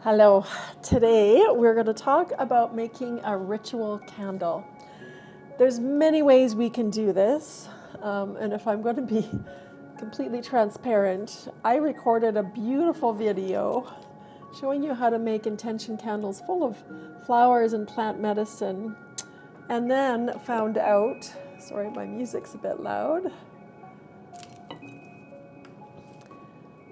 Hello. Today we're going to talk about making a ritual candle. There's many ways we can do this, and if I'm going to be completely transparent, I recorded a beautiful video showing you how to make intention candles full of flowers and plant medicine, and then found out, sorry my music's a bit loud,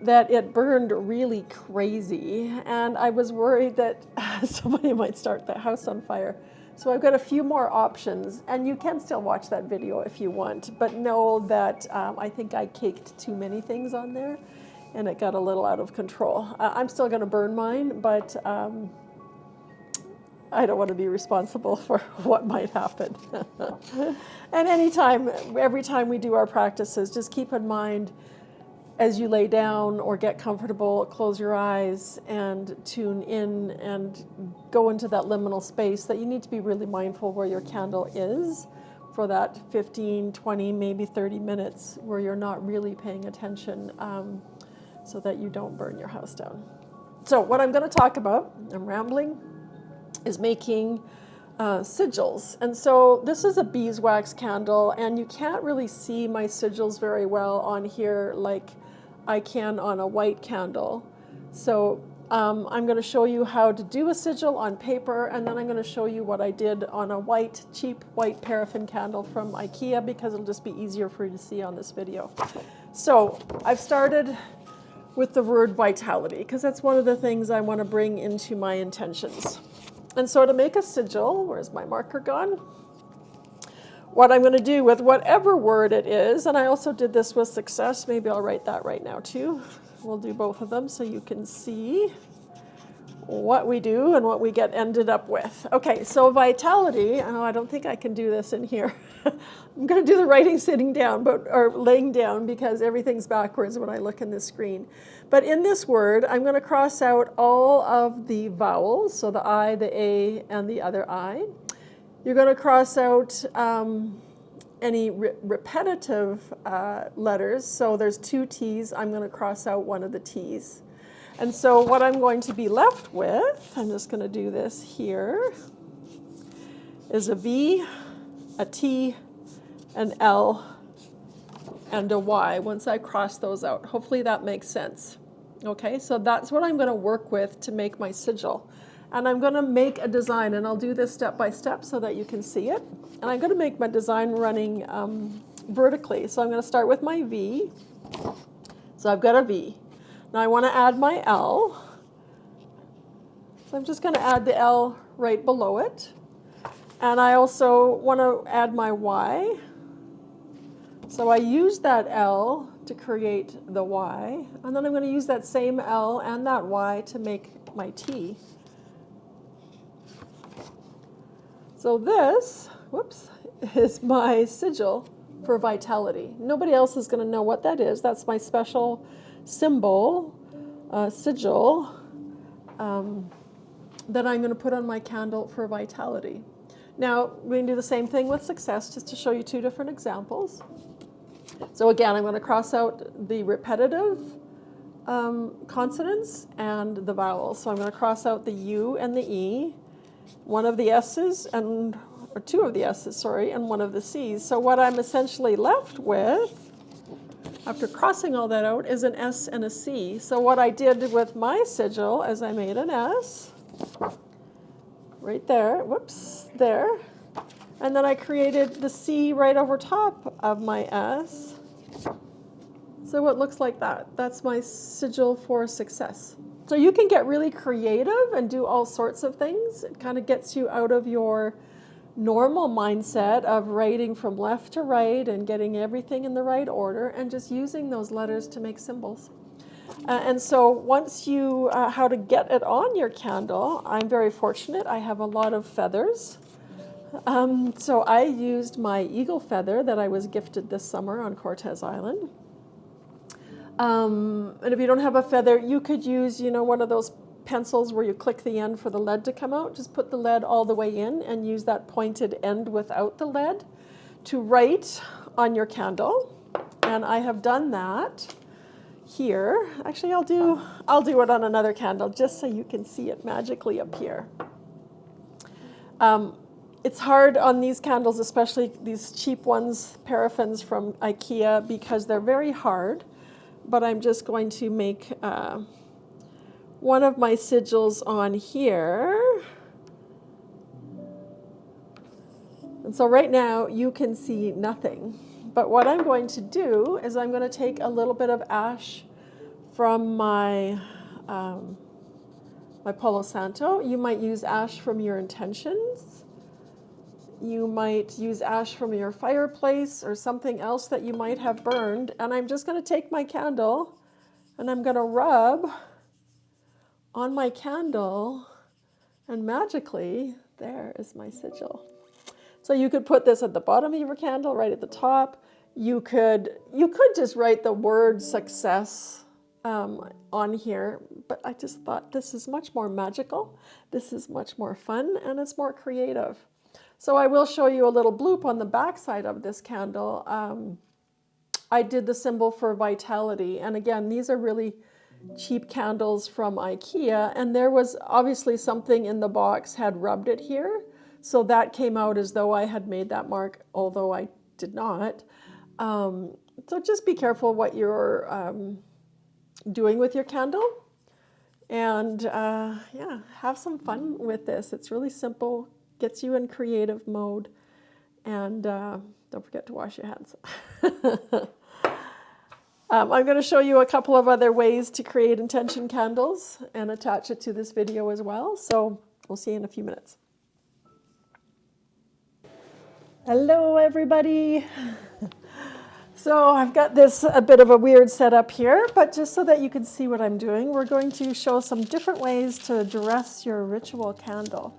that it burned really crazy, and I was worried that somebody might start the house on fire. So I've got a few more options, and you can still watch that video if you want, but know that I think I caked too many things on there, and it got a little out of control. I'm still going to burn mine, but I don't want to be responsible for what might happen. And every time we do our practices, just keep in mind, as you lay down or get comfortable, close your eyes and tune in and go into that liminal space, that you need to be really mindful where your candle is for that 15, 20, maybe 30 minutes where you're not really paying attention, so that you don't burn your house down. So what I'm going to talk about, I'm rambling, is making sigils. And so this is a beeswax candle, and you can't really see my sigils very well on here like I can on a white candle. So I'm going to show you how to do a sigil on paper, and then I'm going to show you what I did on a cheap white paraffin candle from IKEA, because it'll just be easier for you to see on this video. So I've started with the word vitality, because that's one of the things I want to bring into my intentions. And so to make a sigil, where's my marker gone? What I'm going to do with whatever word it is, and I also did this with success, maybe I'll write that right now too. We'll do both of them so you can see what we do and what we get ended up with. Okay, so vitality, oh, I don't think I can do this in here. I'm going to do the writing sitting down, or laying down, because everything's backwards when I look in the screen. But in this word, I'm going to cross out all of the vowels, so the I, the A, and the other I. You're going to cross out any repetitive letters. So there's two T's. I'm going to cross out one of the T's. And so what I'm going to be left with, I'm just going to do this here, is a V, a T, an L, and a Y once I cross those out. Hopefully that makes sense. Okay, so that's what I'm going to work with to make my sigil. And I'm going to make a design, and I'll do this step by step so that you can see it. And I'm going to make my design running vertically. So I'm going to start with my V. So I've got a V. Now I want to add my L. So I'm just going to add the L right below it. And I also want to add my Y. So I use that L to create the Y. And then I'm going to use that same L and that Y to make my T. So this, is my sigil for vitality. Nobody else is going to know what that is. That's my special symbol, sigil, that I'm going to put on my candle for vitality. Now, we're going to do the same thing with success, just to show you two different examples. So again, I'm going to cross out the repetitive consonants and the vowels. So I'm going to cross out the U and the E, one of the S's, or two of the S's, sorry, and one of the C's. So what I'm essentially left with, after crossing all that out, is an S and a C. So what I did with my sigil is I made an S, right there, there. And then I created the C right over top of my S. So it looks like that. That's my sigil for success. So you can get really creative and do all sorts of things. It kind of gets you out of your normal mindset of writing from left to right and getting everything in the right order, and just using those letters to make symbols. And so once you, how to get it on your candle, I'm very fortunate. I have a lot of feathers. So I used my eagle feather that I was gifted this summer on Cortez Island. And if you don't have a feather, you could use, one of those pencils where you click the end for the lead to come out. Just put the lead all the way in and use that pointed end without the lead to write on your candle. And I have done that here. Actually, I'll do it on another candle just so you can see it magically appear. It's hard on these candles, especially these cheap ones, paraffins from IKEA, because they're very hard. But I'm just going to make one of my sigils on here. And so right now you can see nothing. But what I'm going to do is I'm going to take a little bit of ash from my Palo Santo. You might use ash from your intentions. You might use ash from your fireplace or something else that you might have burned. And I'm just going to take my candle and I'm going to rub on my candle, and magically there is my sigil. So you could put this at the bottom of your candle, right at the top. You could just write the word success on here, but I just thought this is much more magical. This is much more fun, and it's more creative. So I will show you a little bloop on the back side of this candle. I did the symbol for vitality, and again, these are really cheap candles from IKEA, and there was obviously something in the box had rubbed it here, so that came out as though I had made that mark, although I did not. So just be careful what you're doing with your candle, and yeah, have some fun with this. It's really simple, gets you in creative mode, and don't forget to wash your hands. I'm going to show you a couple of other ways to create intention candles and attach it to this video as well. So we'll see you in a few minutes. Hello, everybody. So I've got this a bit of a weird setup here, but just so that you can see what I'm doing, we're going to show some different ways to dress your ritual candle.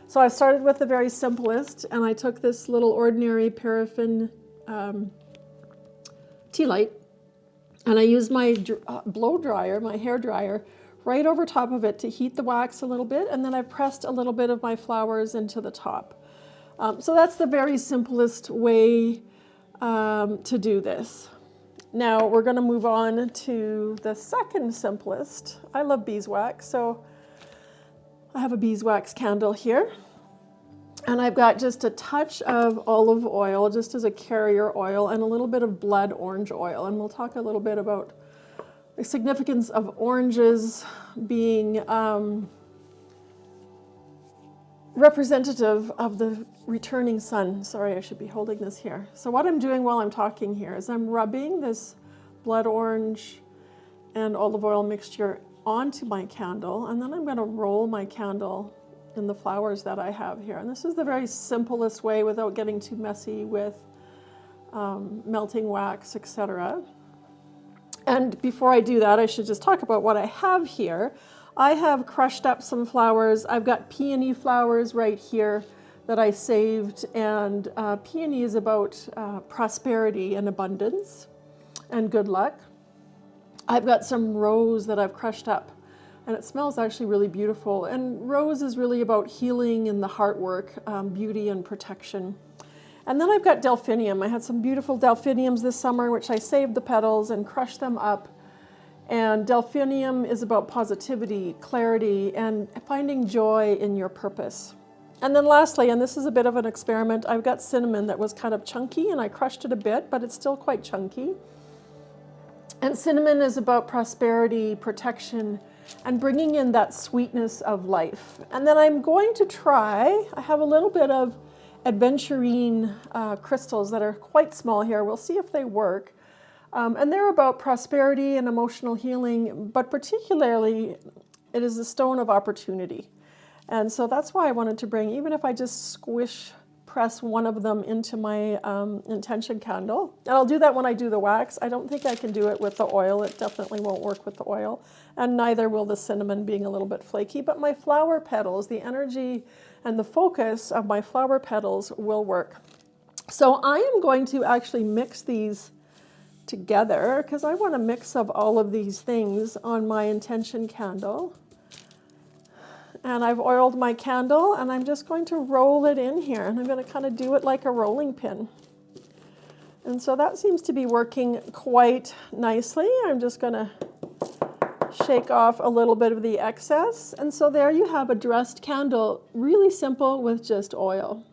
So I started with the very simplest, and I took this little ordinary paraffin tea light, and I used my blow dryer, my hair dryer, right over top of it to heat the wax a little bit, and then I pressed a little bit of my flowers into the top. So that's the very simplest way to do this. Now we're going to move on to the second simplest. I love beeswax, so I have a beeswax candle here. And I've got just a touch of olive oil, just as a carrier oil, and a little bit of blood orange oil. And we'll talk a little bit about the significance of oranges being representative of the returning sun. Sorry, I should be holding this here. So what I'm doing while I'm talking here is I'm rubbing this blood orange and olive oil mixture onto my candle, and then I'm going to roll my candle in the flowers that I have here. And this is the very simplest way without getting too messy with melting wax, etc. And before I do that, I should just talk about what I have here. I have crushed up some flowers. I've got peony flowers right here that I saved, and peony is about prosperity and abundance and good luck. I've got some rose that I've crushed up, and it smells actually really beautiful. And rose is really about healing and the heart work, beauty and protection. And then I've got delphinium. I had some beautiful delphiniums this summer, which I saved the petals and crushed them up. And delphinium is about positivity, clarity, and finding joy in your purpose. And then lastly, and this is a bit of an experiment, I've got cinnamon that was kind of chunky, and I crushed it a bit, but it's still quite chunky. And cinnamon is about prosperity, protection, and bringing in that sweetness of life. And then I'm going to try, I have a little bit of adventurine crystals that are quite small here. We'll see if they work. And they're about prosperity and emotional healing, but particularly it is a stone of opportunity. And so that's why I wanted to bring, even if I just press one of them into my intention candle. And I'll do that when I do the wax. I don't think I can do it with the oil. It definitely won't work with the oil. And neither will the cinnamon, being a little bit flaky. But my flower petals, the energy and the focus of my flower petals will work. So I am going to actually mix these together because I want a mix of all of these things on my intention candle. And I've oiled my candle, and I'm just going to roll it in here, and I'm going to kind of do it like a rolling pin. And so that seems to be working quite nicely. I'm just going to shake off a little bit of the excess. And so there you have a dressed candle, really simple with just oil.